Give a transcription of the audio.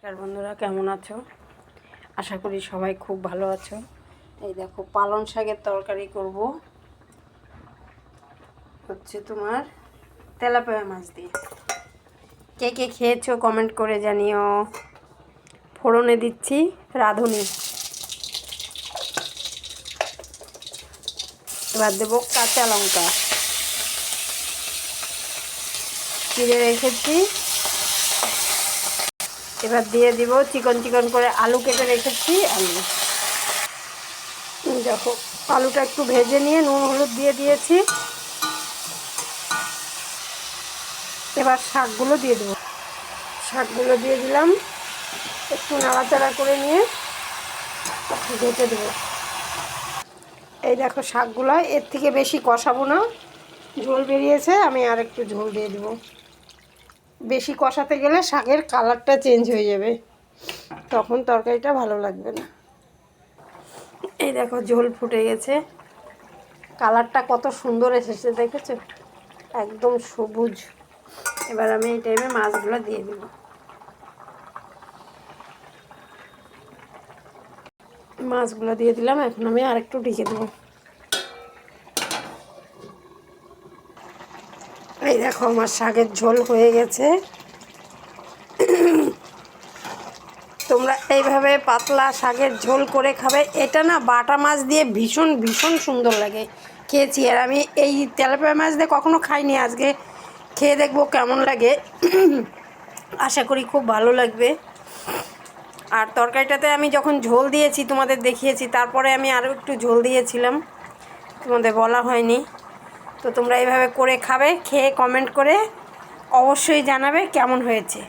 নমস্কার বন্ধুরা, কেমন আছো? আশা করি সবাই খুব ভালো আছো। এই দেখো, পালং শাকের তরকারি করব, হচ্ছে তোমার তেলাপিয়া মাছ দিয়ে। কে কে খেয়েছো কমেন্ট করে জানিও। ফোড়নে দিচ্ছি রাঁধুনি, এবার দেবো কাঁচা লঙ্কা চিড়ে রেখেছি। এবার দিয়ে দিব চিকন চিকন করে আলু কেটে রেখেছি। দেখো, আলুটা একটু ভেজে নিয়ে নুন হলুদ দিয়ে দিয়েছি। এবার শাকগুলো দিয়ে দেবো। শাকগুলো দিয়ে দিলাম, একটু নাড়াচাড়া করে নিয়ে ঢেকে দেবো। এই দেখো শাকগুলো, এর থেকে বেশি কষাবো না, ঝোল বেরিয়েছে, আমি আর একটু ঝোল দিয়ে দেবো। বেশি কষাতে গেলে শাকের কালারটা চেঞ্জ হয়ে যাবে, তখন তরকারিটা ভালো লাগবে না। এই দেখো ঝোল ফুটে গেছে, কালারটা কত সুন্দর এসেছে দেখেছো, একদম সবুজ। এবার আমি এই টাইমে মাছগুলো দিয়ে দেব। মাছগুলো দিয়ে দিলাম, এখন আমি আরেকটু ঢেকে দেবো। এই দেখো আমার শাকের ঝোল হয়ে গেছে। তোমরা এইভাবে পাতলা শাকের ঝোল করে খাবে। এটা না বাটা মাছ দিয়ে ভীষণ ভীষণ সুন্দর লাগে, খেয়েছি। আর আমি এই তেলাপিয়া মাছ দিয়ে কখনো খাইনি, আজকে খেয়ে দেখবো কেমন লাগে। আশা করি খুব ভালো লাগবে। আর তরকারিটাতে আমি যখন ঝোল দিয়েছি তোমাদের দেখিয়েছি, তারপরে আমি আরও একটু ঝোল দিয়েছিলাম, তোমাদের বলা হয়নি। তো তোমরা এইভাবে করে খাবে, খেয়ে কমেন্ট করে অবশ্যই জানাবে কেমন হয়েছে।